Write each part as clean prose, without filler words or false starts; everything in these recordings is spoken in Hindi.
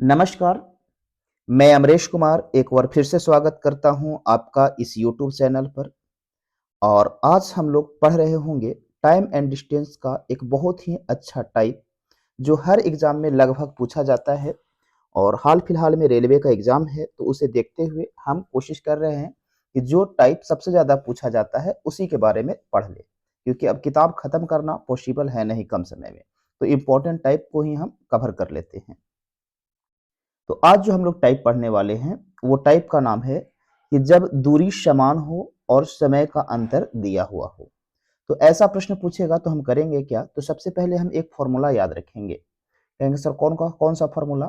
नमस्कार, मैं अमरेश कुमार एक बार फिर से स्वागत करता हूं आपका इस यूट्यूब चैनल पर। और आज हम लोग पढ़ रहे होंगे टाइम एंड डिस्टेंस का एक बहुत ही अच्छा टाइप जो हर एग्जाम में लगभग पूछा जाता है। और हाल फिलहाल में रेलवे का एग्जाम है, तो उसे देखते हुए हम कोशिश कर रहे हैं कि जो टाइप सबसे ज़्यादा पूछा जाता है उसी के बारे में पढ़ ले, क्योंकि अब किताब खत्म करना पॉसिबल है नहीं कम समय में। तो इम्पोर्टेंट टाइप को ही हम कवर कर लेते हैं। तो आज जो हम लोग टाइप पढ़ने वाले हैं वो टाइप का नाम है कि जब दूरी समान हो और समय का अंतर दिया हुआ हो। तो ऐसा प्रश्न पूछेगा तो हम करेंगे क्या? तो सबसे पहले हम एक फॉर्मूला याद रखेंगे। कहेंगे सर कौन सा फॉर्मूला?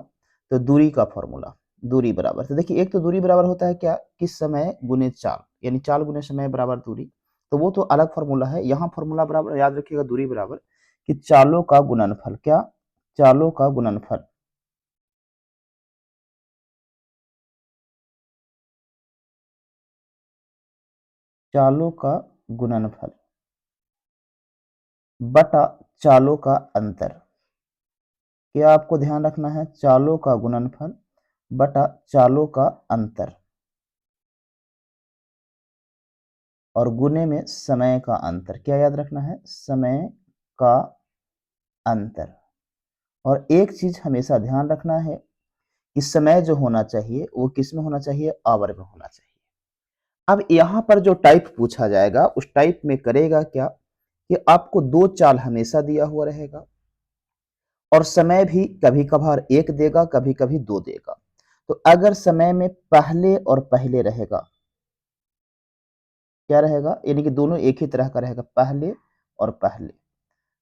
तो दूरी का फॉर्मूला। दूरी बराबर, तो देखिए एक तो दूरी बराबर होता है क्या कि समय गुने चाल, यानी चाल गुने समय बराबर दूरी। तो वो तो अलग फॉर्मूला है। यहाँ फॉर्मूला बराबर याद रखिएगा, दूरी बराबर कि चालों का गुणनफल। क्या? चालों का गुणनफल। चालों का गुणनफल बटा चालों का अंतर। क्या आपको ध्यान रखना है? चालों का गुणनफल बटा चालों का अंतर, और गुने में समय का अंतर। क्या याद रखना है? समय का अंतर। और एक चीज हमेशा ध्यान रखना है कि समय जो होना चाहिए वो किस में होना चाहिए? आवर में होना चाहिए। अब यहां पर जो टाइप पूछा जाएगा उस टाइप में करेगा क्या कि आपको दो चाल हमेशा दिया हुआ रहेगा, और समय भी कभी कभार एक देगा, कभी कभी दो देगा। तो अगर समय में पहले और पहले रहेगा, क्या रहेगा? यानी कि दोनों एक ही तरह का रहेगा, पहले और पहले।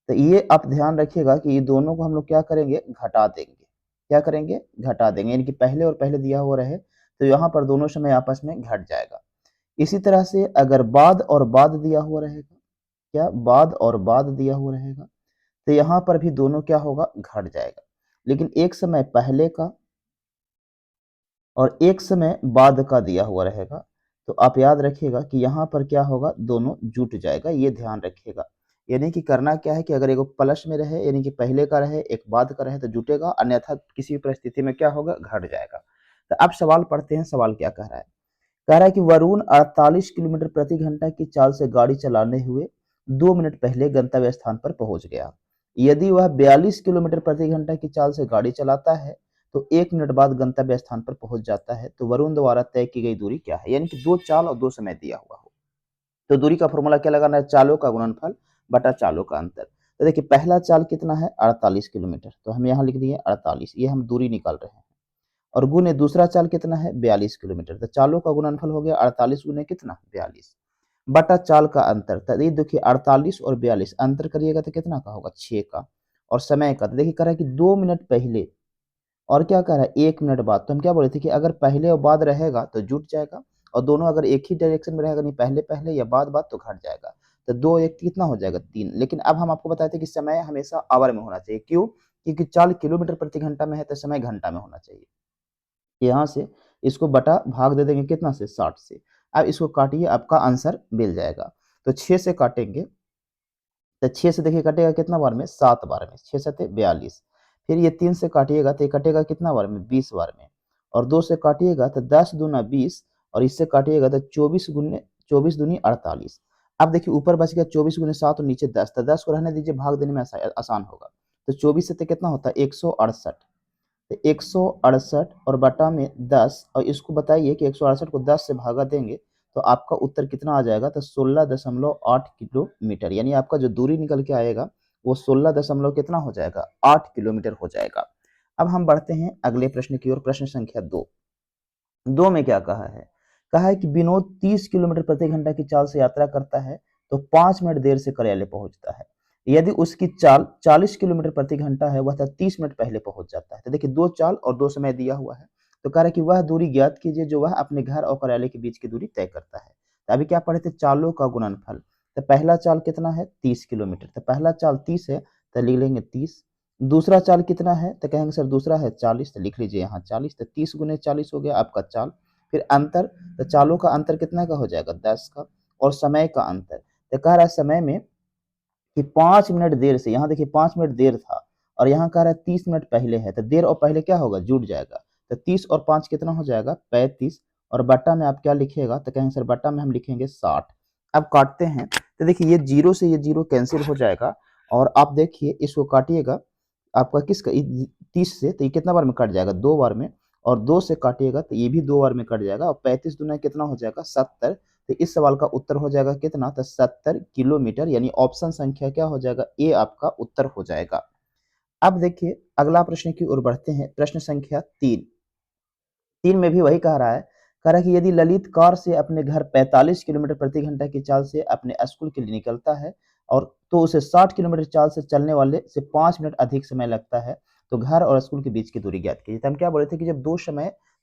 तो ये आप ध्यान रखिएगा कि ये दोनों को हम लोग क्या करेंगे? घटा देंगे। क्या करेंगे? घटा देंगे। यानी कि पहले और पहले दिया हुआ रहे तो यहाँ पर दोनों समय आपस में घट जाएगा। इसी तरह से अगर बाद और बाद दिया हुआ रहेगा, क्या? बाद और बाद दिया हुआ रहेगा, तो यहाँ पर भी दोनों क्या होगा? घट जाएगा। लेकिन एक समय पहले का और एक समय बाद का दिया हुआ रहेगा, तो आप याद रखिएगा कि यहाँ पर क्या होगा? दोनों जुट जाएगा। ये ध्यान रखिएगा। यानी कि करना क्या है कि अगर एगो प्लस में रहे, यानी कि पहले का रहे, एक बाद का रहे, तो जुटेगा, अन्यथा किसी भी परिस्थिति में क्या होगा? घट जाएगा। तो अब सवाल पढ़ते हैं। सवाल क्या कह रहा है? कह रहा है कि वरुण 48 किलोमीटर प्रति घंटा की चाल से गाड़ी चलाने हुए 2 मिनट पहले गंतव्य स्थान पर पहुंच गया। यदि वह 42 किलोमीटर प्रति घंटा की चाल से गाड़ी चलाता है तो 1 मिनट बाद गंतव्य स्थान पर पहुंच जाता है, तो वरुण द्वारा तय की गई दूरी क्या है? यानी कि दो चाल और दो समय दिया हुआ हो। तो दूरी का फॉर्मूला क्या लगाना है? चालों का गुणनफल बटा चालों का अंतर। तो देखिए पहला चाल कितना है? 48 किलोमीटर, तो हम यहाँ लिख दिए 48, ये हम दूरी निकाल रहे हैं। और गुने दूसरा चाल कितना है? 42 किलोमीटर। तो चालों का गुणनफल हो गया 48 गुने कितना? 42 बटा चाल का अंतर। तो ये देखिए 48 और 42 अंतर करिएगा तो कितना का होगा? 6 का। और समय का तो देखिए कह रहा है कि 2 मिनट पहले, और क्या कह रहा है? 1 मिनट बाद। तो हम क्या बोले थे कि अगर पहले और बाद रहेगा तो जुट जाएगा, और दोनों अगर एक ही डायरेक्शन में रहेगा, नहीं पहले पहले या बाद बाद, तो घट जाएगा। तो दो एक कितना हो जाएगा? 3। लेकिन अब हम आपको बताते हैं कि समय हमेशा आवर में होना चाहिए। क्यों? क्योंकि चाल किलोमीटर प्रति घंटा में है तो समय घंटा में होना चाहिए। यहाँ से इसको बटा भाग दे देंगे कितना से? 60 से। अब इसको काटिए, आपका आंसर मिल जाएगा। तो 6 से काटेंगे तो 6 से देखिए कटेगा कितना बार में? 7 बार में। 6 सते 42। फिर ये 3 से काटिएगा तो ये कटेगा कितना बार में? 20 बार में। और 2 से काटिएगा तो 10 दूना 20, और इससे काटिएगा तो 24 दूनी 48। अब देखिए ऊपर बच गया 24 गुने 7 और नीचे 10, तो 10 को रहने दीजिए, भाग देने में आसान होगा। तो 24 से कितना होता है? 168। तो 168 और बटा में 10, और इसको बताइए कि 168 को 10 से भागा देंगे तो आपका उत्तर कितना आ जाएगा? तो 16.8 किलोमीटर। यानी आपका जो दूरी निकल के आएगा वो 16 दशमलव कितना हो जाएगा? 8 किलोमीटर हो जाएगा। अब हम बढ़ते हैं अगले प्रश्न की ओर। प्रश्न संख्या 2। 2 में क्या कहा है? कहा है कि विनोद 30 किलोमीटर प्रति घंटा की चाल से यात्रा करता है तो 5 मिनट देर से कार्यालय पहुंचता है। यदि उसकी चाल 40 किलोमीटर प्रति घंटा है वह 30 मिनट पहले पहुंच जाता है। तो देखिए दो चाल और दो समय दिया हुआ है। तो कह रहा है कि वह दूरी ज्ञात कीजिए जो वह अपने घर और कार्यालय के बीच की दूरी तय करता है। तो अभी क्या पढ़े थे? चालों का गुणनफल। तो पहला चाल कितना है? 30 किलोमीटर। तो पहला चाल 30 है तो लिख लेंगे 30। दूसरा चाल कितना है? तो कहेंगे सर दूसरा है 40, तो लिख लीजिए यहाँ 40। तो 30 गुने 40 हो गया आपका चाल। फिर अंतर, तो चालों का अंतर कितना का हो जाएगा? 10 का। और समय का अंतर, तो कह रहा है समय में कि 5 मिनट देर से, यहाँ देखिए 5 मिनट देर था, और यहाँ कह रहा है 30 मिनट पहले है, तो देर और पहले क्या होगा, जुड़ जाएगा। तो 30 और 5 कितना हो जाएगा, 35, और बट्टा में आप क्या लिखिएगा, तो कहेंगे सर बट्टा में हम लिखेंगे 60। अब काटते हैं, तो देखिए ये जीरो से ये जीरो कैंसिल हो जाएगा, और आप देखिए इसको काटिएगा, आपका किसका 30 से, तो ये कितना बार में कट जाएगा, 2 बार में, और 2 से काटिएगा तो ये भी 2 बार में कट जाएगा, और 35 दूना कितना हो जाएगा, 70। तो इस सवाल का उत्तर हो जाएगा कितना, तो 70 किलोमीटर, यानी ऑप्शन संख्या क्या हो जाएगा, ए आपका उत्तर हो जाएगा। अब देखिए अगला प्रश्न की ओर बढ़ते हैं, प्रश्न संख्या 3। 3 में भी वही कह रहा है कि यदि ललित कार से अपने घर 45 किलोमीटर प्रति घंटा की चाल से अपने स्कूल के लिए निकलता है, और तो उसे 60 किलोमीटर चाल से चलने वाले से 5 मिनट अधिक समय लगता है, तो घर और स्कूल के बीच की दूरी ज्ञात कीजिए। तो हम क्या बोले थे कि जब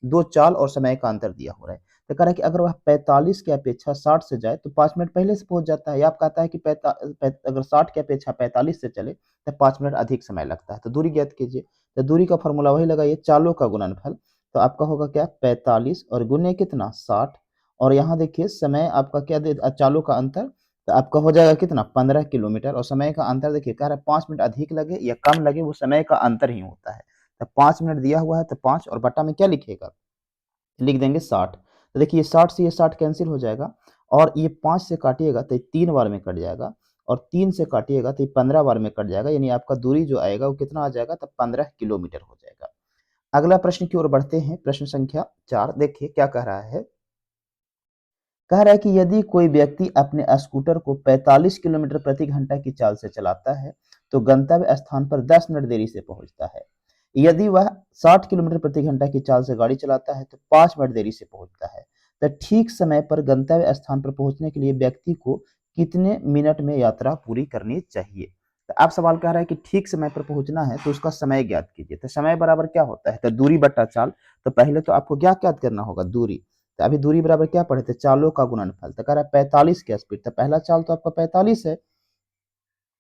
दो चाल और समय का अंतर दिया हो रहा है, तो कह रहा है कि अगर वह 45 की अपेक्षा 60 से जाए तो 5 मिनट पहले से पहुंच जाता है, या आप कहता है कि अगर 60 की अपेक्षा 45 से चले तो 5 मिनट अधिक समय लगता है, तो दूरी ज्ञात कीजिए। तो दूरी का फॉर्मूला वही लगाइए, चालों का गुणनफल, तो आपका होगा क्या, 45 और गुने कितना, 60, और यहाँ देखिए समय आपका क्या दे, चालों का अंतर, तो आपका हो जाएगा कितना, 15 किलोमीटर, और समय का अंतर देखिए कह रहा है 5 मिनट अधिक लगे या कम लगे, वो समय का अंतर ही होता है। तो 5 मिनट दिया हुआ है, तो 5 और बटा में क्या लिखिएगा, लिख देंगे 60। तो देखिए ये 60 से ये 60 कैंसिल हो जाएगा, और ये 5 से काटिएगा तो ये 3 बार में कट जाएगा, और 3 से काटिएगा तो ये 15 बार में कट जाएगा, यानी आपका दूरी जो आएगा वो कितना आ जाएगा, तो 15 किलोमीटर हो जाएगा। अगला प्रश्न की ओर बढ़ते हैं, प्रश्न संख्या 4। देखिए क्या कह रहा है, कह रहा है कि यदि कोई व्यक्ति अपने स्कूटर को 45 किलोमीटर प्रति घंटा की चाल से चलाता है तो गंतव्य स्थान पर 10 मिनट देरी से पहुंचता है। यदि वह 60 किलोमीटर प्रति घंटा की चाल से गाड़ी चलाता है तो 5 मिनट देरी से पहुंचता है। तो ठीक समय पर गंतव्य स्थान पर पहुंचने के लिए व्यक्ति को कितने मिनट में यात्रा पूरी करनी चाहिए। तो आप सवाल कह रहा है कि ठीक समय पर पहुंचना है तो उसका समय ज्ञात कीजिए। तो समय बराबर क्या होता है, तो दूरी बट्टा चाल। तो पहले तो आपको क्या ज्ञात करना होगा, दूरी। तो अभी दूरी बराबर क्या पढ़े थे, चालों का गुणनफल। तो कह रहा है 45 की स्पीड, तो पहला चाल तो आपका 45 है,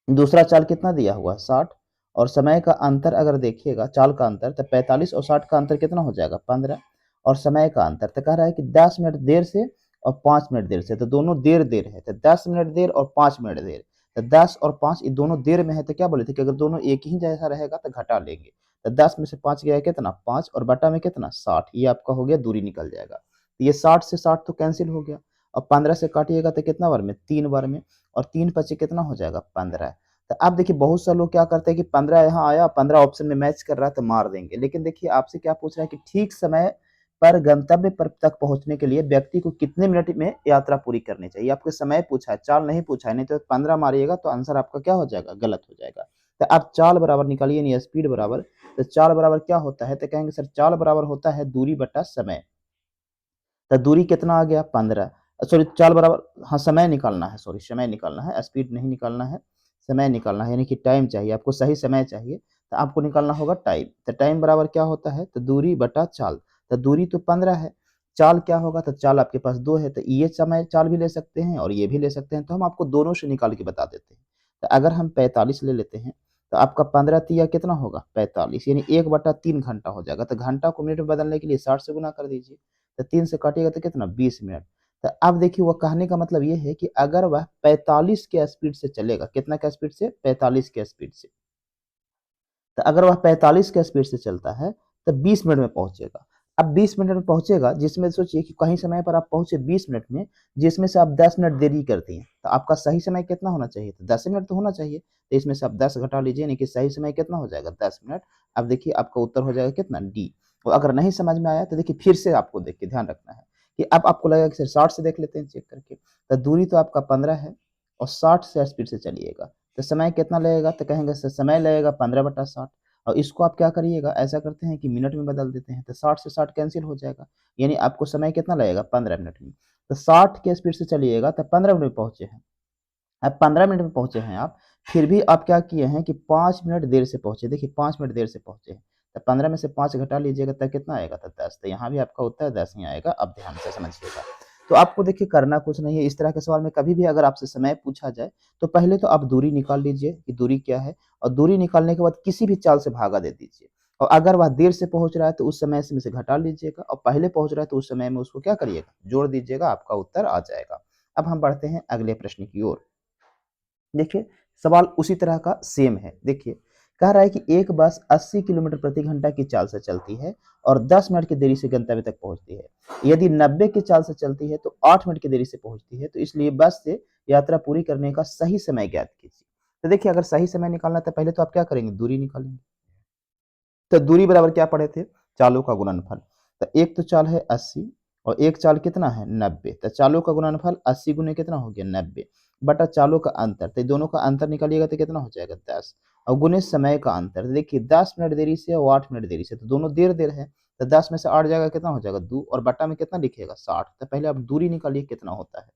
दूसरा चाल कितना दिया हुआ, 60, और समय का अंतर अगर देखिएगा, चाल का अंतर, तो 45 और 60 का अंतर कितना हो जाएगा, 15, और समय का अंतर तो कह रहा है कि 10 मिनट देर से और 5 मिनट देर से, तो दोनों देर देर है, तो 10 मिनट देर और 5 मिनट देर, तो 10 और 5 ये दोनों देर में है, तो क्या बोले थे कि अगर दोनों एक ही जैसा रहेगा तो घटा लेंगे। तो 10 में से 5 गया कितना, 5, और बटा में कितना, 60, ये आपका हो गया, दूरी निकल जाएगा। तो ये 60 से 60 तो कैंसिल हो गया, और 15 से काटिएगा तो कितना बार में, 3 बार में, और 3 पचे कितना हो जाएगा, 15। तो अब देखिए बहुत सारे लोग क्या करते हैं कि 15 यहाँ आया, 15 ऑप्शन में मैच कर रहा है तो मार देंगे, लेकिन देखिए आपसे क्या पूछ रहा है कि ठीक समय पर गंतव्य पर तक पहुंचने के लिए व्यक्ति को कितने मिनट में यात्रा पूरी करनी चाहिए। आपको समय पूछा है, चाल नहीं पूछा है, नहीं तो 15 मारिएगा तो आंसर आपका क्या हो जाएगा, गलत हो जाएगा। तो आप चाल बराबर निकालिए, नहीं स्पीड बराबर, तो चाल बराबर क्या होता है, तो कहेंगे सर चाल बराबर होता है दूरी बटा समय। तो दूरी कितना आ गया, 15, सॉरी चाल बराबर, हाँ समय निकालना है, सॉरी समय निकालना है, स्पीड नहीं निकालना है, समय निकालना है, यानी कि टाइम चाहिए आपको, सही समय चाहिए, तो आपको निकालना होगा टाइम। तो टाइम बराबर क्या होता है, तो दूरी बटा चाल। तो दूरी तो 15 है, चाल क्या होगा, तो चाल आपके पास 2 है, तो ये समय चाल भी ले सकते हैं और ये भी ले सकते हैं, तो हम आपको दोनों से निकाल के बता देते हैं। तो अगर हम 45 ले लेते हैं तो आपका 15 तिया कितना होगा, 45, यानी 1/3 घंटा हो जाएगा। तो घंटा को मिनट में बदलने के लिए 60 से गुना कर दीजिए, तो 3 से काटिएगा तो कितना, 20 मिनट। तो अब देखिए वो कहने का मतलब ये है कि अगर वह 45 के स्पीड से चलेगा, कितना का स्पीड से, 45 के स्पीड से, तो अगर वह 45 के स्पीड से चलता है तो 20 मिनट में पहुंचेगा। अब 20 मिनट में पहुंचेगा, जिसमें सोचिए कि कहीं समय पर आप पहुंचे 20 मिनट में, जिसमें से आप 10 मिनट देरी करती हैं, तो आपका सही समय कितना होना चाहिए, तो 10 मिनट तो होना चाहिए। तो इसमें से आप 10 घटा लीजिए, यानी कि सही समय कितना हो जाएगा, 10 मिनट। अब देखिए आपका उत्तर हो जाएगा कितना, डी। और अगर नहीं समझ में आया तो देखिए फिर से आपको देख के ध्यान रखना है कि अब आपको लगेगा कि सर 60 से देख लेते हैं चेक करके, तो दूरी तो आपका 15 है और 60 से स्पीड से चलिएगा, तो समय कितना लगेगा, तो कहेंगे सर समय लगेगा 15/60, और इसको आप क्या करिएगा, ऐसा करते हैं कि मिनट में बदल देते हैं, तो 60 से 60 कैंसिल हो जाएगा, यानी आपको समय कितना लगेगा, 15 मिनट में। तो 60 के स्पीड से चलिएगा तो 15 मिनट में पहुंचे हैं। अब 15 मिनट में पहुंचे हैं आप, फिर भी आप क्या किए हैं कि 5 मिनट देर से पहुंचे, देखिए 5 मिनट देर से पहुंचे हैं, तो 15 में से 5 घटा लीजिएगा तो कितना आएगा, तो 10। तो यहाँ भी आपका उत्तर 10 ही आएगा, अब ध्यान से समझिएगा। तो आपको देखिए करना कुछ नहीं है, इस तरह के सवाल में कभी भी अगर आपसे समय पूछा जाए तो पहले तो आप दूरी निकाल लीजिए कि दूरी क्या है, और दूरी निकालने के बाद किसी भी चाल से भागा दे दीजिए, और अगर वह देर से पहुंच रहा है तो उस समय से में से घटा लीजिएगा, और पहले पहुंच रहा है तो उस समय में उसको क्या करिएगा, जोड़ दीजिएगा, आपका उत्तर आ जाएगा। अब हम बढ़ते हैं अगले प्रश्न की ओर। देखिए सवाल उसी तरह का सेम है। देखिए कह रहा है कि एक बस 80 किलोमीटर प्रति घंटा की चाल से चलती है और 10 मिनट की देरी से गंतव्य तक पहुंचती है। यदि 90 की चाल से चलती है तो 8 मिनट की देरी से पहुंचती है। तो इसलिए बस से यात्रा पूरी करने का सही समय ज्ञात कीजिए। तो देखिए, अगर सही समय निकालना है तो पहले तो आप क्या करेंगे, दूरी निकालेंगे। तो दूरी बराबर क्या पढ़े थे, चालों का गुणनफल। तो एक तो चाल है 80 और एक चाल कितना है 90। तो चालों का गुणनफल 80 गुने कितना हो गया 90 बटा चालों का अंतर। तो दोनों का अंतर निकालिएगा तो कितना हो जाएगा 10 और गुने समय का अंतर। तो देखिए 10 मिनट देरी से और 8 मिनट देरी से, तो दोनों देर देर है। तो 10 में से 8 जाएगा कितना हो जाएगा 2 और बटा में कितना लिखिएगा 60। तो पहले आप दूरी निकालिए कितना होता है।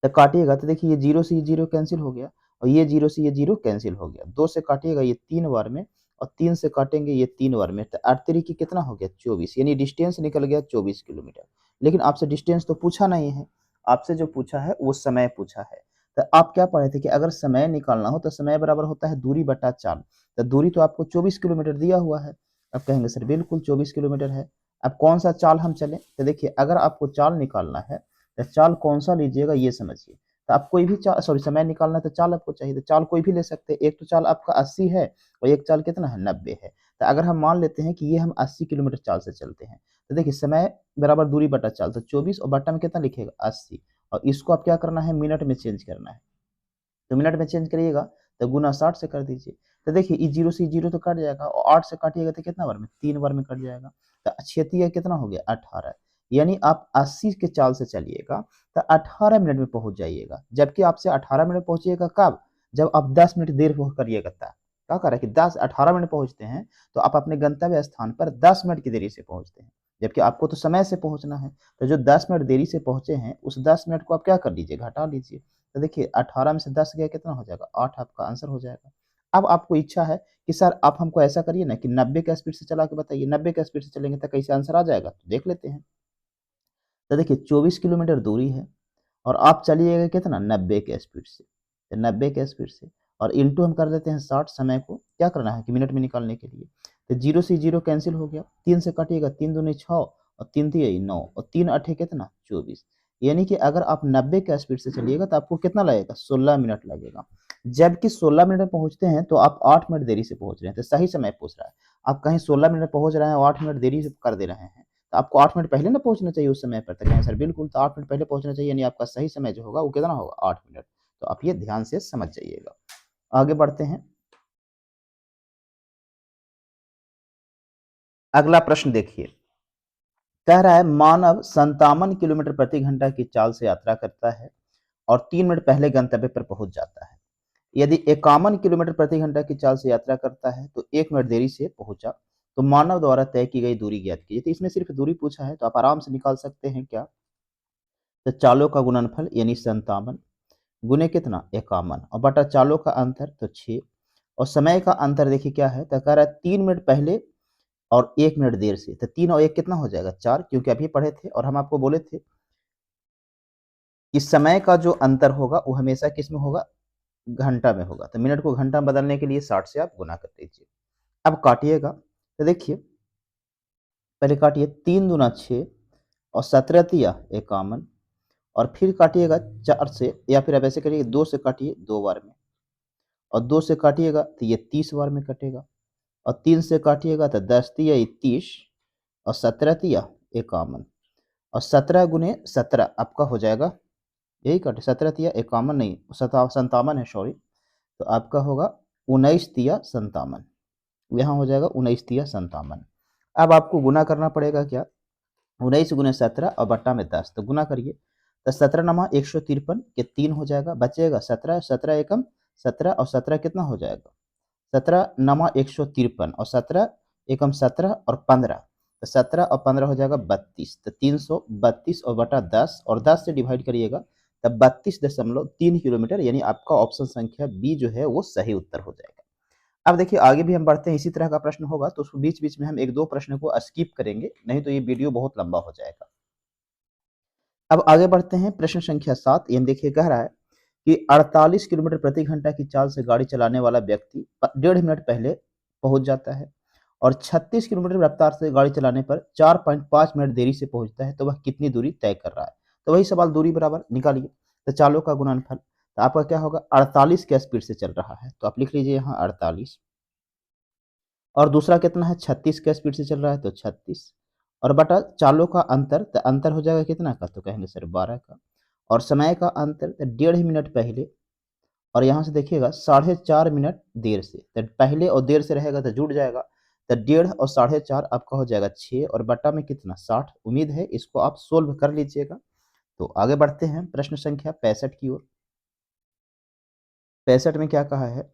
तो काटिएगा तो देखिए ये जीरो से ये जीरो कैंसिल हो गया और ये जीरो से ये जीरो कैंसिल हो गया। 2 से काटिएगा ये 3 बार में और 3 से काटेंगे ये 3 बार में। तो 8 की कितना हो गया 24, यानी डिस्टेंस निकल गया 24 किलोमीटर। लेकिन आपसे डिस्टेंस तो पूछा नहीं है, आपसे जो पूछा है वो समय पूछा है। तो आप क्या पढ़े थे कि अगर समय निकालना हो तो समय बराबर होता है दूरी बटा चाल। तो दूरी तो आपको 24 किलोमीटर दिया हुआ है। आप कहेंगे सर बिल्कुल 24 किलोमीटर है। अब कौन सा चाल हम चलें, तो देखिए अगर आपको चाल निकालना है तो चाल कौन सा लीजिएगा ये समझिए। तो आप कोई भी चाल, सॉरी समय निकालना है तो चाल आपको चाहिए, तो चाल कोई भी ले सकते हैं। एक तो चाल आपका 80 है और एक चाल कितना है 90 है। तो अगर हम मान लेते हैं कि ये हम 80 किलोमीटर चाल से चलते हैं तो देखिए समय बराबर दूरी बटा चाल, तो 24 और बटा में कितना लिखेगा 80 और इसको आप क्या करना है मिनट में चेंज करना है। तो मिनट में चेंज करिएगा तो गुना 60 से कर दीजिए। तो देखिए ई जीरो से जीरो तो कट जाएगा और 8 से काटिएगा तो कितना बार में 3 बार में कट जाएगा। तो क्षेत्रीय कितना हो गया 18, यानी आप 80 के चाल से चलिएगा तो 18 मिनट में पहुंच जाइएगा। जबकि आपसे 18 मिनट पहुंचिएगा कब, जब आप 10 मिनट देर करिएगा तब। क्या कर रहा है कि 18 मिनट पहुंचते हैं तो आप अपने गंतव्य स्थान पर 10 मिनट की देरी से पहुंचते हैं, जबकि आपको तो समय से पहुंचना है। तो जो 10 मिनट देरी से पहुंचे हैं उस 10 मिनट को आप क्या कर लीजिए घटा लीजिए। तो देखिए 18 में से 10 गया कितना हो जाएगा 8, आपका आंसर हो जाएगा। अब आपको इच्छा है कि सर आप हमको ऐसा करिए ना कि 90 का स्पीड से चला के बताइए। 90 का स्पीड से चलेंगे तो कैसे आंसर आ जाएगा, तो देख लेते हैं। तो देखिए 24 किलोमीटर दूरी है और आप चलिएगा कितना 90 के स्पीड से। तो 90 के स्पीड से और इंटू हम कर देते हैं 60, समय को क्या करना है कि मिनट में निकालने के लिए। तो जीरो से जीरो कैंसिल हो गया, 3 से काटिएगा 3 दूनी 6 और 3 तिया 9 और 3 अठे कितना 24। यानी कि अगर आप 90 के स्पीड से चलिएगा तो आपको कितना लगेगा 16 मिनट लगेगा। जबकि 16 मिनट में पहुंचते हैं तो आप 8 मिनट देरी से पहुंच रहे हैं। तो सही समय पूछ रहा है, आप कहीं 16 मिनट पहुंच रहे हैं और 8 मिनट देरी से कर दे रहे हैं। तो आपको 8 मिनट पहले ना पहुंचना चाहिए उस समय पर। तो कहें सर बिल्कुल, तो 8 मिनट पहले पहुंचना चाहिए, यानी आपका सही समय जो होगा वो कितना होगा 8 मिनट। तो आप ये ध्यान से समझ जाइएगा। आगे बढ़ते हैं। अगला प्रश्न देखिए, कह रहा है मानव 57 किलोमीटर प्रति घंटा की चाल से यात्रा करता है और 3 मिनट पहले गंतव्य पर पहुंच जाता है। यदि 51 किलोमीटर प्रति घंटा की चाल से यात्रा करता है तो 1 मिनट देरी से पहुंचा, तो मानव द्वारा तय की गई दूरी ज्ञात कीजिए। तो इसमें सिर्फ दूरी पूछा है तो आप आराम से निकाल सकते हैं क्या। तो चालों का गुणनफल यानी 57 गुने कितना 51 और बटा चालों का अंतर तो 6 और समय का अंतर देखिए क्या है, तो कह रहा है 3 मिनट पहले और 1 मिनट देर से। तो 3 और 1 कितना हो जाएगा 4, क्योंकि अभी पढ़े थे और हम आपको बोले थे कि समय का जो अंतर होगा वो हमेशा किस में होगा, घंटा में होगा। तो मिनट को घंटा में बदलने के लिए 60 से आप गुना कर दीजिए। अब काटिएगा तो देखिए पहले काटिए 3 दूना 6 और 17 तिया 51 और फिर काटिएगा 4 से, या फिर आप ऐसे करिए 2 से काटिए 2 बार में और 2 से काटिएगा तो ये 30 बार में कटेगा और 3 से काटिएगा तो 10 तिया 30 और 17 तिया 51 और 17 गुने 17 आपका हो जाएगा, यही कटे 17 तिया 51 नहीं 57 है सॉरी। तो आपका होगा 19 तिया 57, यहाँ हो जाएगा 19 तिया 57। अब आपको गुना करना पड़ेगा क्या, 19 गुने 17 और बट्टा में 10, तो गुना करिए। तो 17 नमा 153 के 3 हो जाएगा, बचेगा 17, 17 एकम 17 और 17 कितना हो जाएगा 17 नमा 153 और 17 एकम 17 और 15, तो 17 और 15 हो जाएगा 32। तो 332 और बटा 10 और 10 से डिवाइड करिएगा तब 32.3 किलोमीटर, यानी आपका ऑप्शन संख्या बी जो है वो सही उत्तर हो जाएगा। अब देखिए आगे भी हम बढ़ते हैं, इसी तरह का प्रश्न होगा तो उसको बीच बीच में हम एक दो प्रश्न को स्किप करेंगे, नहीं तो ये वीडियो बहुत लंबा हो जाएगा। अब आगे बढ़ते हैं, प्रश्न संख्या 7। ये देखिए कह रहा है कि 48 किलोमीटर प्रति घंटा की चाल से गाड़ी चलाने वाला व्यक्ति 1.5 मिनट पहले पहुंच जाता है और 36 किलोमीटर रफ्तार से गाड़ी चलाने पर 4.5 मिनट देरी से पहुंचता है, तो वह कितनी दूरी तय कर रहा है। तो वही सवाल, दूरी बराबर निकालिए। तो चालों का गुणनफल, तो आपका क्या होगा 48 के स्पीड से चल रहा है, तो आप लिख लीजिए यहाँ 48। और दूसरा कितना है 36 के स्पीड से चल रहा है तो 36 और बटा चालों का अंतर, तो अंतर हो जाएगा कितना का, तो कहेंगे सर 12 का। और समय का अंतर तो 1.5 मिनट पहले और यहाँ से देखिएगा 4.5 मिनट देर से, तो पहले और देर से रहेगा तो जुड़ जाएगा, तो 1.5 और 4.5 आपका हो जाएगा 6 और बटा में कितना 60। उम्मीद है इसको आप सोल्व कर लीजिएगा। तो आगे बढ़ते हैं प्रश्न संख्या 65 की ओर। 65 में क्या कहा है,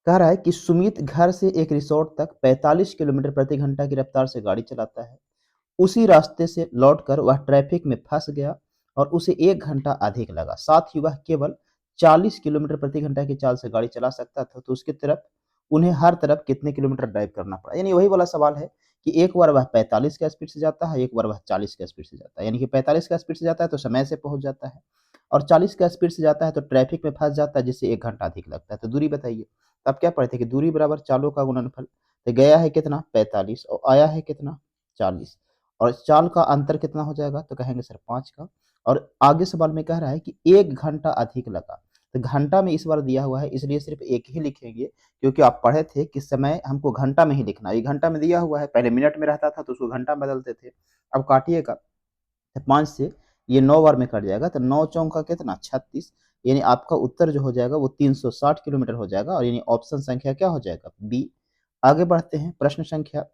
कह रहा है कि सुमित घर से एक रिसोर्ट तक 45 किलोमीटर प्रति घंटा की रफ्तार से गाड़ी चलाता है। उसी रास्ते से लौटकर वह ट्रैफिक में फंस गया और उसे 1 घंटा अधिक लगा। साथ ही वह केवल 40 किलोमीटर प्रति घंटा की चाल से गाड़ी चला सकता था, तो उसकी तरफ उन्हें हर तरफ कितने किलोमीटर ड्राइव करना पड़ा। यानी वही वाला सवाल है कि एक बार वह 45 के स्पीड से जाता है, एक बार वह 40 के स्पीड से जाता है। यानी कि 45 का स्पीड से जाता है तो समय से पहुंच जाता है और 40 का स्पीड से जाता है तो ट्रैफिक में फंस जाता है, जिससे 1 घंटा अधिक लगता है। तो दूरी बताइए। तो अब क्या पढ़ते कि दूरी बराबर चालों का गुणनफल। तो गया है कितना 45 और आया है कितना 40 और चाल का अंतर कितना हो जाएगा, तो कहेंगे सर 5 का। और आगे सवाल में कह रहा है कि 1 घंटा अधिक लगा, तो घंटा में इस बार दिया हुआ है इसलिए सिर्फ एक ही लिखेंगे, क्योंकि आप पढ़े थे कि समय हमको घंटा में ही लिखना है। 1 घंटा में दिया हुआ है, पहले मिनट में रहता था तो उसको घंटा में बदलते थे। अब काटिएगा तो 5 से ये 9 बार में कट जाएगा, तो 9 चौका कितना 36। यानी आपका उत्तर जो हो जाएगा वो 360 किलोमीटर हो जाएगा और यानी ऑप्शन संख्या क्या हो जाएगा बी। आगे बढ़ते हैं प्रश्न संख्या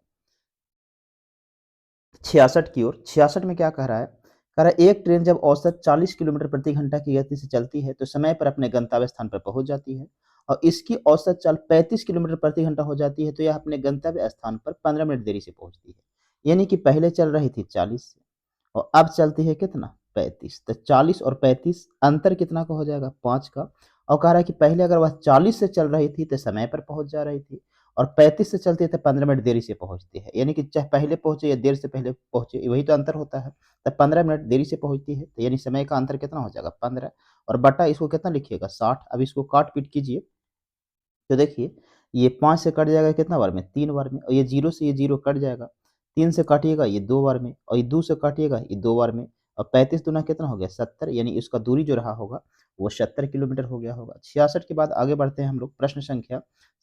66 की ओर। 66 में क्या कह रहा है, कह रहा है एक ट्रेन जब औसत 40 किलोमीटर प्रति घंटा की गति से चलती है तो समय पर अपने गंतव्य स्थान पर पहुंच जाती है और इसकी औसत चाल 35 किलोमीटर प्रति घंटा हो जाती है, तो यह अपने गंतव्य स्थान पर 15 मिनट देरी से पहुंचती है। यानी कि पहले चल रही थी 40 से और अब चलती है कितना 35, तो 40 और 35 अंतर कितना का हो जाएगा 5 का। और कह रहा है कि पहले अगर वह 40 से चल रही थी तो समय पर पहुंच जा रही थी और 35 से चलती है तो 15 मिनट देरी से पहुंचती है। यानी कि चाहे पहले पहुंचे या देर से पहले पहुंचे वही तो अंतर होता है, तो 15 मिनट देरी से पहुंचती है, तो यानी समय का अंतर कितना हो जाएगा 15 और बटा इसको कितना लिखिएगा 60। अब इसको काट पीट कीजिए तो देखिए ये 5 से कट जाएगा कितना बार में 3 बार में और ये 0 से ये 0 कट जाएगा। 3 से काटिएगा ये 2 बार में और ये 2 से काटिएगा ये 2 बार में और 35 दूना कितना हो गया 70, यानी इसका दूरी जो रहा होगा वो 70 किलोमीटर हो गया होगा। 66 के बाद आगे बढ़ते हैं हम लोग प्रश्न संख्या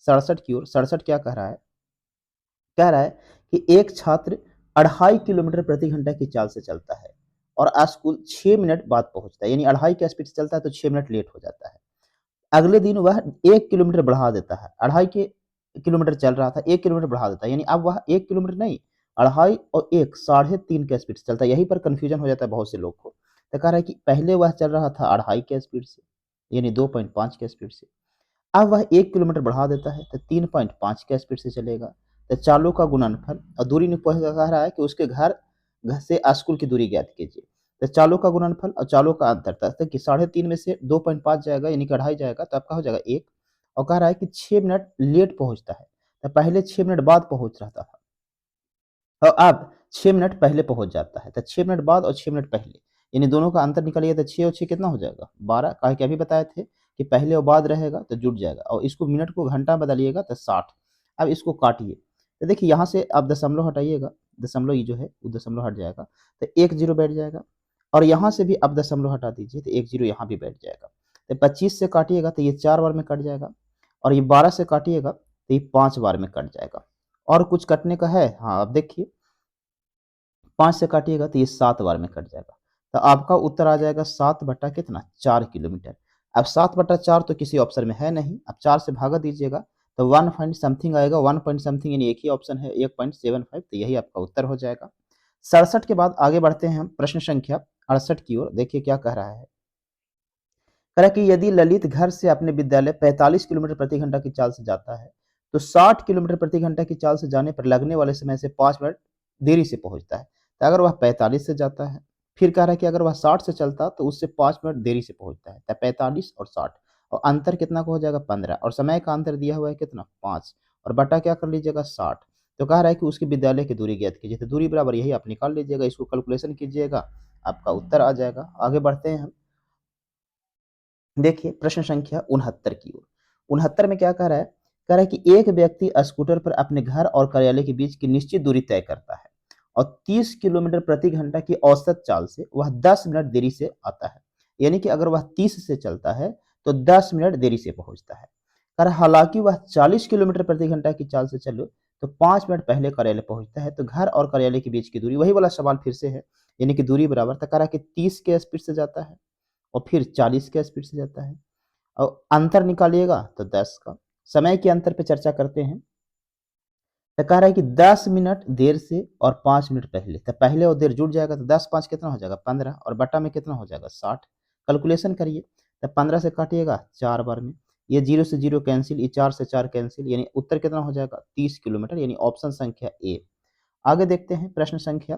67 की ओर। 67 क्या कह रहा है, कह रहा है कि एक छात्र 2.5 किलोमीटर प्रति घंटा की चाल से चलता है और स्कूल 6 मिनट बाद पहुंचता है। यानी 2.5 की स्पीड से चलता है तो 6 मिनट लेट हो जाता है। अगले दिन वह 1 किलोमीटर बढ़ा देता है। 2.5 के किलोमीटर चल रहा था, 1 किलोमीटर बढ़ा देता है। यानी अब वह 1 किलोमीटर नहीं 2.5 और 1 3.5 के स्पीड से चलता है। यहीं पर कन्फ्यूजन हो जाता है बहुत से लोग को। तो कह रहा है कि पहले वह चल रहा था 2.5 के स्पीड से, यानी 2.5 के स्पीड से। अब वह 1 किलोमीटर बढ़ा देता है तो 3.5 के स्पीड से चलेगा। तो चालों का गुणनफल और दूरी कह रहा है कि उसके घर से स्कूल की दूरी ज्ञात कीजिए। तो चालों का गुणनफल और चालों का अंतर तक कि 3.5 में से 2.5 जाएगा यानी कि 2.5 जाएगा तो आपका हो जाएगा 1 और कह रहा है कि 6 मिनट लेट पहुंचता है, तो पहले 6 मिनट बाद पहुंच रहा था और अब 6 मिनट पहले पहुंच जाता है। तो 6 मिनट बाद और 6 मिनट पहले यानी दोनों का अंतर निकालिए तो 6 और 6 कितना हो जाएगा 12। कहा कि अभी बताए थे कि पहले और बाद रहेगा तो जुट जाएगा और इसको मिनट को घंटा में बदलिएगा तो 60। अब इसको काटिए तो देखिए यहाँ से आप दशमलव हटाइएगा, दशमलव ये जो है वो दशमलव हट जाएगा तो 1 0 बैठ जाएगा और यहाँ से भी आप दशमलव हटा दीजिए तो 1 0 यहाँ भी बैठ जाएगा। तो 25 से काटिएगा तो ये 4 बार में कट जाएगा और ये 12 से काटिएगा तो ये 5 बार में कट जाएगा। और कुछ कटने का है, हाँ अब देखिए 5 से काटिएगा तो ये 7 बार में कट जाएगा। तो आपका उत्तर आ जाएगा 7 बटा कितना 4 किलोमीटर। अब 7 बटा 4 तो किसी ऑप्शन में है नहीं, अब 4 से भागा दीजिएगा तो 1 पॉइंट समथिंग आएगा, 1 पॉइंट समथिंग यानी एक ही ऑप्शन है 1.75, तो यही आपका उत्तर हो जाएगा। 67 के बाद आगे बढ़ते हैं हम प्रश्न संख्या 68 की ओर। देखिए क्या कह रहा है, कह रहा है कि यदि ललित घर से अपने विद्यालय 45 किलोमीटर प्रति घंटा की चाल से जाता है तो 60 किलोमीटर प्रति घंटा की चाल से जाने पर लगने वाले समय से 5 मिनट देरी से पहुंचता है। तो अगर वह 45 से जाता है, फिर कह रहा है कि अगर वह 60 से चलता तो उससे 5 मिनट देरी से पहुंचता है। तो 45 और 60 और अंतर कितना का हो जाएगा 15 और समय का अंतर दिया हुआ है कितना 5 और बटा क्या कर लीजिएगा 60। तो कह रहा है कि उसके विद्यालय की दूरी ज्ञात कीजिए, तो दूरी बराबर यही आप निकाल लीजिएगा, इसको कैलकुलेशन कीजिएगा आपका उत्तर आ जाएगा। आगे बढ़ते हैं हम, देखिए प्रश्न संख्या 69 की ओर। 69 में क्या कह रहा है, कह रहा है कि एक व्यक्ति स्कूटर पर अपने घर और कार्यालय के बीच की निश्चित दूरी तय करता है और 30 किलोमीटर प्रति घंटा की औसत चाल से वह 10 मिनट देरी से आता है। यानी कि अगर वह 30 से चलता है तो 10 मिनट देरी से पहुंचता है। कर हालांकि वह 40 किलोमीटर प्रति घंटा की चाल से चले तो 5 मिनट पहले कार्यालय पहुंचता है। तो घर और कार्यालय के बीच की दूरी, वही वाला सवाल फिर से है, यानी कि दूरी बराबर। तो कह रहा है कि 30 के स्पीड से जाता है और फिर 40 के स्पीड से जाता है और अंतर निकालिएगा तो 10 का। समय के अंतर पे चर्चा करते हैं। तो कह रहा है कि 10 मिनट देर से और 5 मिनट पहले, तो पहले और देर जुड़ जाएगा तो 10 5 कितना हो जाएगा 15 और बटा में कितना हो जाएगा 60। कैलकुलेशन करिए तो 15 से काटिएगा 4 बार में, ये 0 से 0 कैंसिल, ये 4 से 4 कैंसिल, यानी उत्तर कितना हो जाएगा 30 किलोमीटर, यानी ऑप्शन संख्या ए। आगे देखते हैं प्रश्न संख्या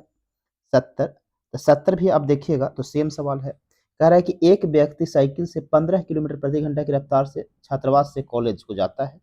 70। तो 70 भी आप देखिएगा तो सेम सवाल है। कह रहा है कि एक व्यक्ति साइकिल से 15 किलोमीटर प्रति घंटा की रफ्तार से छात्रावास से कॉलेज को जाता है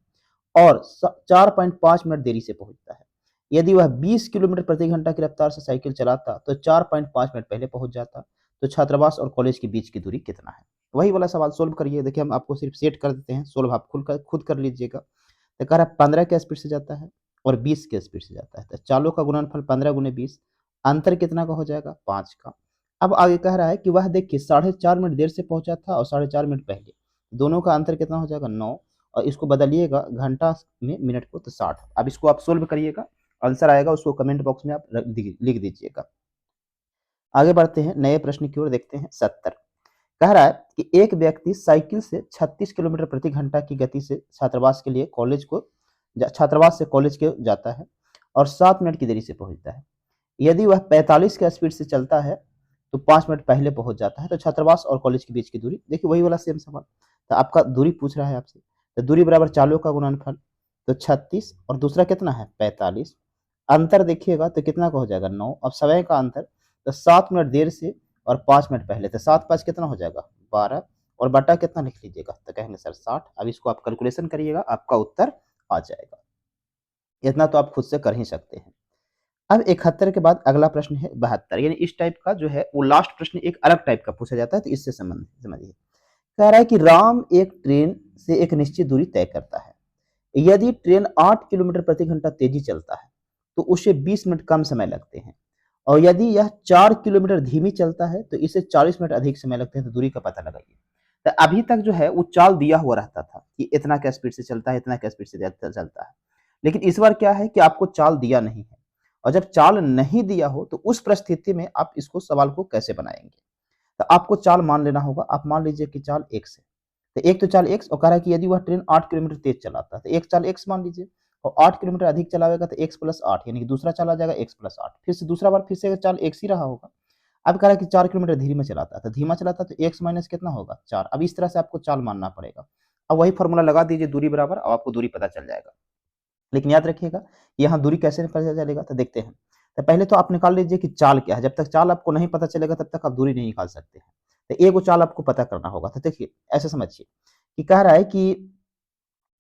और 4.5 मिनट देरी से पहुंचता है। यदि वह 20 किलोमीटर प्रति घंटा की रफ्तार से साइकिल चलाता तो 4.5 मिनट पहले पहुंच जाता। तो छात्रावास और कॉलेज के बीच की दूरी कितना है? वही वाला सवाल सोल्व करिए। देखिए हम आपको सिर्फ सेट कर देते हैं, सोल्व आप खुद कर लीजिएगा। तो कह रहा है 15 के स्पीड से जाता है और 20 के स्पीड से जाता है। तो चालों का गुणनफल 15 गुने 20, अंतर कितना का हो जाएगा 5 का। अब आगे कह रहा है कि वह देखिए 4.5 मिनट देर से पहुंचा था और 4.5 मिनट पहले, दोनों का अंतर कितना हो जाएगा 9, और इसको बदलिएगा घंटा में मिनट को तो 60। अब इसको आप सोल्व करिएगा, आंसर आएगा उसको कमेंट बॉक्स में आप लिख दीजिएगा। आगे बढ़ते हैं नए प्रश्न की ओर, देखते हैं 70। कह रहा है कि एक व्यक्ति साइकिल से 36 किलोमीटर प्रति घंटा की गति से छात्रावास से कॉलेज के जाता है और 7 मिनट की देरी से पहुंचता है। यदि वह 45 के स्पीड से चलता है तो 5 मिनट पहले पहुंच जाता है। तो छात्रावास और कॉलेज के बीच की दूरी, देखिए वही वाला सेम सवाल। तो आपका दूरी पूछ रहा है आपसे, तो दूरी बराबर चालों का गुणनफल, तो 36 और दूसरा कितना है 45, अंतर देखिएगा तो कितना का हो जाएगा 9। अब समय का अंतर तो 7 मिनट देर से और 5 मिनट पहले, तो 7 5 कितना हो जाएगा 12 और बटा कितना लिख लीजिएगा, तो कहेंगे सर 60। अब इसको आप कैलकुलेशन करिएगा, आपका उत्तर आ जाएगा। इतना तो आप खुद से कर ही सकते हैं। अब 71 के बाद अगला प्रश्न है 72, यानी इस टाइप का जो है वो लास्ट प्रश्न एक अलग टाइप का पूछा जाता है, तो इससे संबंधित समझिए। कह रहा है कि राम एक ट्रेन से एक निश्चित दूरी तय करता है। यदि ट्रेन 8 किलोमीटर प्रति घंटा तेजी चलता है तो उसे 20 मिनट कम समय लगते हैं, और यदि यह 4 किलोमीटर धीमी चलता है तो इसे 40 मिनट अधिक समय लगते हैं। तो दूरी का पता लगाइए। तो अभी तक जो है वो चाल दिया हुआ रहता था कि इतना का स्पीड से चलता है, इतना का स्पीड से चलता है, लेकिन इस बार क्या है कि आपको चाल दिया नहीं है, और जब चाल नहीं दिया हो तो उस परिस्थिति में आप इसको सवाल को कैसे बनाएंगे? तो आपको चाल मान लेना होगा। आप मान लीजिए कि चाल x है, तो एक तो चाल x, और कह रहा है कि यदि वह ट्रेन 8 किलोमीटर तेज चलाता है तो एक चाल x मान लीजिए, और 8 किलोमीटर अधिक चलावेगा तो x प्लस 8, यानी कि दूसरा चाल आ जाएगा x प्लस 8। फिर से दूसरा बार फिर से चाल x ही रहा होगा। अब कह रहा है कि 4 किलोमीटर धीमे चलाता है, तो धीमा चलाता है तो x माइनस कितना होगा 4। अब इस तरह से आपको चाल मानना पड़ेगा। अब वही फॉर्मूला लगा दीजिए दूरी बराबर, अब आपको दूरी पता चल जाएगा। लेकिन याद रखिएगा यहाँ दूरी कैसे पता चलेगा, तो देखते हैं। तो पहले तो आप निकाल लीजिए कि चाल क्या है। जब तक चाल आपको नहीं पता चलेगा तब तक आप दूरी नहीं निकाल सकते हैं। तो एक वो चाल आपको पता करना होगा। तो देखिए ऐसे समझिए कि कह रहा है कि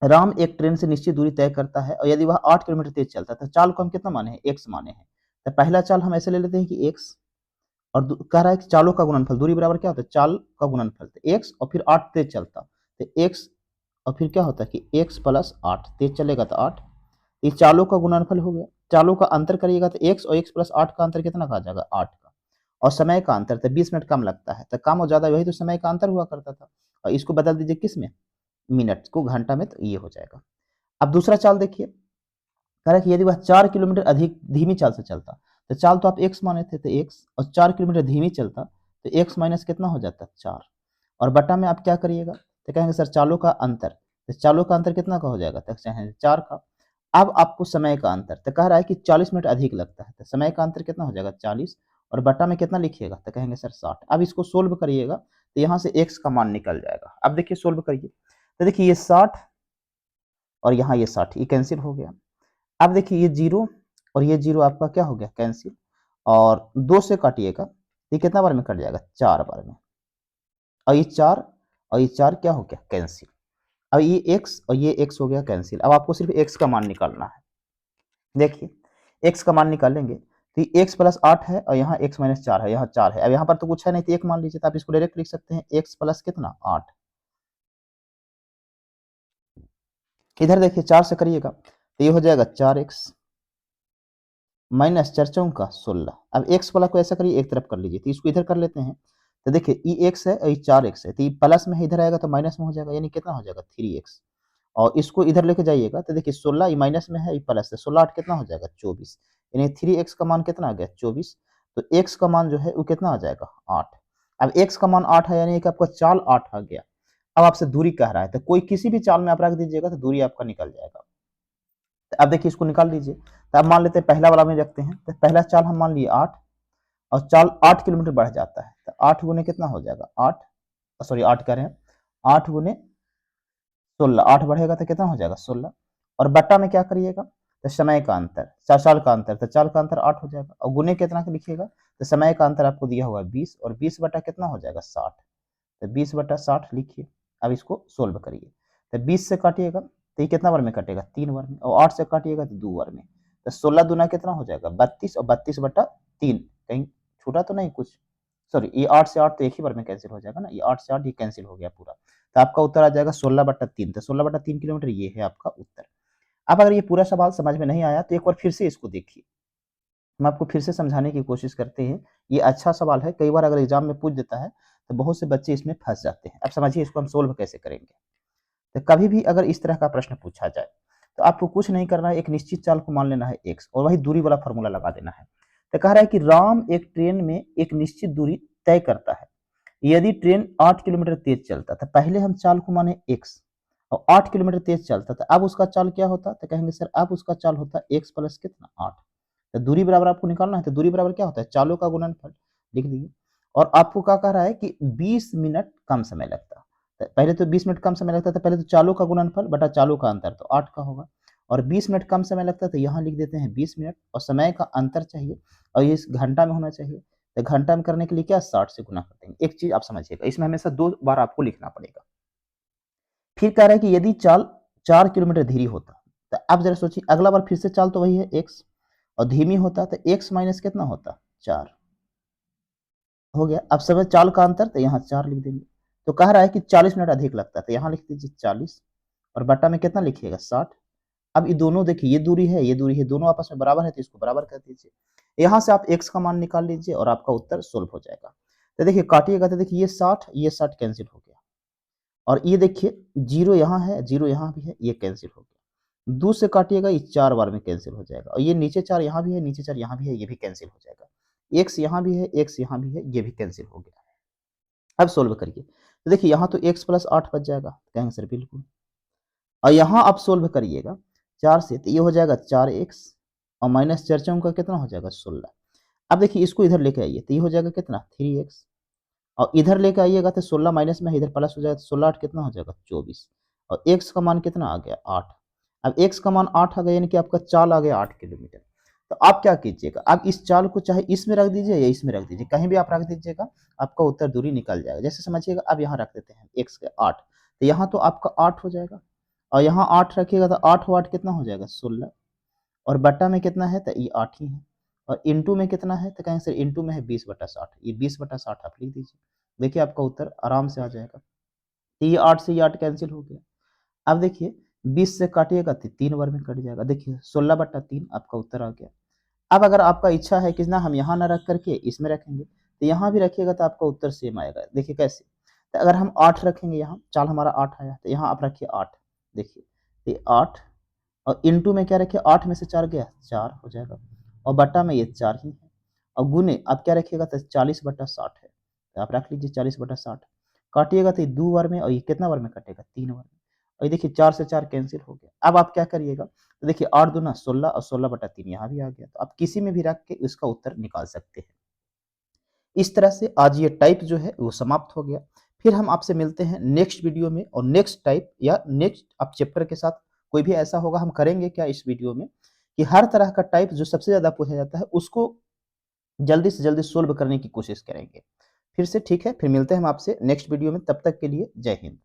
राम एक ट्रेन से निश्चित दूरी तय करता है और यदि वह 8 किलोमीटर तेज चलता है, तो चाल को हम कितना माने हैं x माने हैं। तो पहला चाल हम ऐसे ले लेते हैं कि x, और कह रहा है कि चालों का गुणनफल, दूरी बराबर क्या होता है चाल का गुणनफल, तो x और फिर 8 तेज चलता तो x, और फिर क्या होता है कि x प्लस 8 तेज चलेगा तो 8, ये चालों का गुणनफल हो गया। चालों का अंतर करिएगा तो x और x प्लस 8 का अंतर कितना का आ जाएगा 8 का, और समय का अंतर तो 20 मिनट कम लगता है। तो कम और ज्यादा वही तो समय का अंतर हुआ करता था, और इसको बदल दीजिए किस में, मिनट को घंटा में, तो ये हो जाएगा। अब दूसरा चाल देखिए, कह रहा है कि यदि वह 4 किलोमीटर अधिक धीमी चाल से चलता, तो चाल तो आप x माने थे तो x, और 4 किलोमीटर धीमी चलता तो x माइनस कितना हो जाता 4, और बटा में आप क्या करिएगा, तो कहेंगे सर चालों का अंतर, तो चालों का अंतर कितना का हो जाएगा, तो चाहे 4 का। अब आपको समय का अंतर, तो कह रहा है कि 40 मिनट अधिक लगता है, तो समय का अंतर कितना हो जाएगा 40, और बटा में कितना लिखिएगा, तो कहेंगे सर 60। अब इसको सोल्व करिएगा तो यहाँ से x का मान निकल जाएगा। अब देखिए सोल्व करिए, तो देखिए ये 60 और यहाँ ये 60, ये कैंसिल हो गया। अब देखिए ये 0 और ये 0 आपका क्या हो गया कैंसिल, और 2 से काटिएगा तो ये कितना बार में कट जाएगा 4 बार में, और ये 4 और ये 4 क्या हो गया कैंसिल। अब ये x और ये x हो गया कैंसिल। अब आपको सिर्फ x का मान निकालना है। देखिए x का मान निकालेंगे तो ये x प्लस 8 है और यहाँ x माइनस 4 है, यहाँ 4 है। अब यहाँ पर तो कुछ है नहीं तो 1 मान लीजिए, तो आप इसको डायरेक्ट लिख सकते हैं x प्लस कितना 8। इधर देखिए 4 से करिएगा तो ये हो जाएगा 4x माइनस 4 चौका 16। अब x वाला को ऐसा करिए एक तरफ कर लीजिए, तो इसको इधर कर लेते हैं, तो देखिए ई एक्स है और ये 4x है, तो ये प्लस में है, इधर आएगा तो माइनस में हो जाएगा, यानी कितना हो जाएगा 3x। और इसको इधर लेके जाइएगा तो देखिए 16 ये माइनस में है, ये प्लस है, 16 8 कितना हो जाएगा 24, यानी 3x का मान कितना आ गया 24। तो x का मान जो है वो कितना आ जाएगा 8। अब x का मान 8 है, यानी कि आपका चाल 8 आ गया। अब आपसे दूरी कह रहा है, तो कोई किसी भी चाल में आप रख दीजिएगा तो दूरी आपका निकल जाएगा। तो अब देखिए इसको निकाल लीजिए। तो अब मान लेते हैं पहला वाला में रखते हैं, तो पहला चाल हम मान लिए 8 और चाल 8 किलोमीटर बढ़ जाता है, तो 8 गुने कितना हो जाएगा 8, सॉरी 8 कह रहे हैं, 8 गुने 16, 8 बढ़ेगा तो कितना हो जाएगा 16। और बट्टा में क्या करिएगा, तो समय का अंतर, चाल का अंतर, तो चाल का अंतर 8 हो जाएगा, और गुने कितना का लिखिएगा, तो समय का अंतर आपको दिया हुआ है 20, और 20 बटा कितना हो जाएगा 60, तो 20 बटा 60 लिखिए। अब इसको सोल्व करिए, तो 20 से काटिएगा तो ये कितना बार में कटेगा 3 बार में, और 8 से काटिएगा तो 2 बार में, तो 16 दूना कितना हो जाएगा 32, और 32 बटा 3, कहीं छूटा तो नहीं कुछ, सॉरी ये 8 से 8 तो एक ही बार में कैंसिल हो जाएगा ना, ये 8 से 8 ये कैंसिल हो गया पूरा, तो आपका उत्तर आ जाएगा 16 बटा 3, तो 16 बटा 3 किलोमीटर ये है आपका उत्तर। अब अगर ये पूरा सवाल समझ में नहीं आया तो एक बार फिर से इसको देखिए, हम आपको फिर से समझाने की कोशिश करते हैं। ये अच्छा सवाल है, कई बार अगर एग्जाम में पूछ देता है तो बहुत से बच्चे इसमें फंस जाते हैं। अब समझिए इसको हम सोल्व कैसे करेंगे। तो कभी भी अगर इस तरह का प्रश्न पूछा जाए तो आपको कुछ नहीं करना है, एक निश्चित चाल को मान लेना है x और वही दूरी वाला फॉर्मूला लगा देना है। तो कह रहा है कि राम एक ट्रेन में एक निश्चित दूरी तय करता है, यदि ट्रेन 8 किलोमीटर तेज चलता, तो पहले हम चाल को माने x और 8 किलोमीटर तेज चलता, तो अब उसका चाल क्या होता, तो कहेंगे सर अब उसका चाल होता x प्लस कितना 8। तो दूरी बराबर आपको निकालना है, तो दूरी बराबर क्या होता है चालों का गुणनफल, लिख दीजिए। और आपको क्या कह रहा है कि 20 मिनट कम समय लगता, तो पहले तो 20 मिनट कम समय लगता था, पहले तो चालों का गुणनफल बटा चालों का अंतर, तो 8 का होगा। और 20 मिनट कम समय लगता है तो यहाँ लिख देते हैं 20 मिनट, और समय का अंतर चाहिए और ये इस घंटा में होना चाहिए, तो घंटा में करने के लिए क्या 60 से गुना कर देंगे। एक चीज आप समझिएगा, इसमें हमेशा 2 बार आपको लिखना पड़ेगा। फिर कह रहा है कि यदि चाल 4 किलोमीटर धीरे होता, तो आप जरा सोचिए, अगला बार फिर से चाल तो वही है x, और धीमी होता तो x माइनस कितना होता 4 हो गया। अब समय चाल का अंतर, तो यहाँ 4 लिख देंगे। तो कह रहा है कि 40 मिनट अधिक लगता है, तो यहाँ लिख दीजिए 40, और बट्टा में कितना लिखिएगा 60। अब ये दोनों देखिए, ये दूरी है ये दूरी है, दोनों आपस में बराबर है, तो इसको बराबर कर दीजिए। यहाँ से आप x का मान निकाल लीजिए और आपका उत्तर सोल्व हो जाएगा। तो देखिए काटिएगा तो देखिए ये 60 कैंसिल हो गया, और ये देखिए 0 यहाँ है, 0 यहाँ भी है, ये कैंसिल हो गया। 2 से काटिएगा ये 4 बार में कैंसिल हो जाएगा, और ये नीचे 4 यहाँ भी है, नीचे 4 यहाँ भी है, ये भी कैंसिल हो जाएगा। x यहाँ भी है, x यहाँ भी है, ये भी कैंसिल हो गया। अब सोल्व करिए, तो देखिए यहाँ तो x प्लस 8 बच जाएगा, कहेंगे सर बिल्कुल। और यहाँ आप सोल्व करिएगा 4 से, तो ये हो जाएगा 4x, और माइनस 4 चौक का कितना हो जाएगा 16। अब देखिए इसको इधर लेके आइए, तो ये हो जाएगा कितना 3x, और इधर लेके आइएगा तो 16 माइनस में है, इधर प्लस हो जाएगा, तो 16 8 कितना हो जाएगा 24, और x का मान कितना आ गया 8। अब x का मान 8 आ गया, यानी कि आपका चाल आ गया 8 किलोमीटर। तो आप क्या कीजिएगा, आप इस चाल को चाहे इसमें रख दीजिए या इसमें रख दीजिए, कहीं भी आप रख दीजिएगा, आपका उत्तर दूरी निकल जाएगा। जैसे समझिएगा, अब यहाँ रख देते हैं x के 8, तो यहाँ तो आपका 8 हो जाएगा, और यहाँ 8 रखिएगा तो 8 और 8 कितना हो जाएगा 16, और बट्टा में कितना है, तो ये 8 ही है, और इंटू में कितना है, तो कहें सर इंटू में है 20 बटा 60, ये 20 बटा 60 आप लिख दीजिए। देखिए आपका उत्तर आराम से आ जाएगा। तो ये 8 से ये 8 कैंसिल हो गया। अब देखिए 20 से काटिएगा तो 3 बार में कट जाएगा, देखिए 16 बटा 3 आपका उत्तर आ गया। अब अगर आपका इच्छा है कि ना हम यहाँ ना रख करके इसमें रखेंगे, तो यहाँ भी रखिएगा तो आपका उत्तर सेम आएगा। देखिए कैसे, तो अगर हम 8 रखेंगे, यहाँ चाल हमारा 8 आया, तो यहाँ आप रखिए 8, देखिए ये 8, और इंटू में क्या रखिए 8 में से 4 गया 4 हो जाएगा, और बट्टा में ये 4 ही है, और गुने आप क्या रखिएगा तो 40 बटा 60 है, तो आप रख लीजिए 40 बटा 60। काटिएगा तो ये 2 बार में, और ये कितना बार में कटेगा 3 बार में, और ये देखिए 4 से 4 कैंसिल हो गया। अब आप क्या करिएगा, तो देखिए 8 दूना 16, और 16 बटा 3 यहाँ भी आ गया, तो आप किसी में भी रख के इसका उत्तर निकाल सकते हैं। इस तरह से आज ये टाइप जो है वो समाप्त हो गया। फिर हम आपसे मिलते हैं नेक्स्ट वीडियो में, और नेक्स्ट टाइप या नेक्स्ट आप चैप्टर के साथ कोई भी ऐसा होगा, हम करेंगे क्या इस वीडियो में कि हर तरह का टाइप जो सबसे ज़्यादा पूछा जाता है उसको जल्दी से जल्दी सोल्व करने की कोशिश करेंगे। फिर से ठीक है, फिर मिलते हैं हम आपसे नेक्स्ट वीडियो में, तब तक के लिए जय हिंद।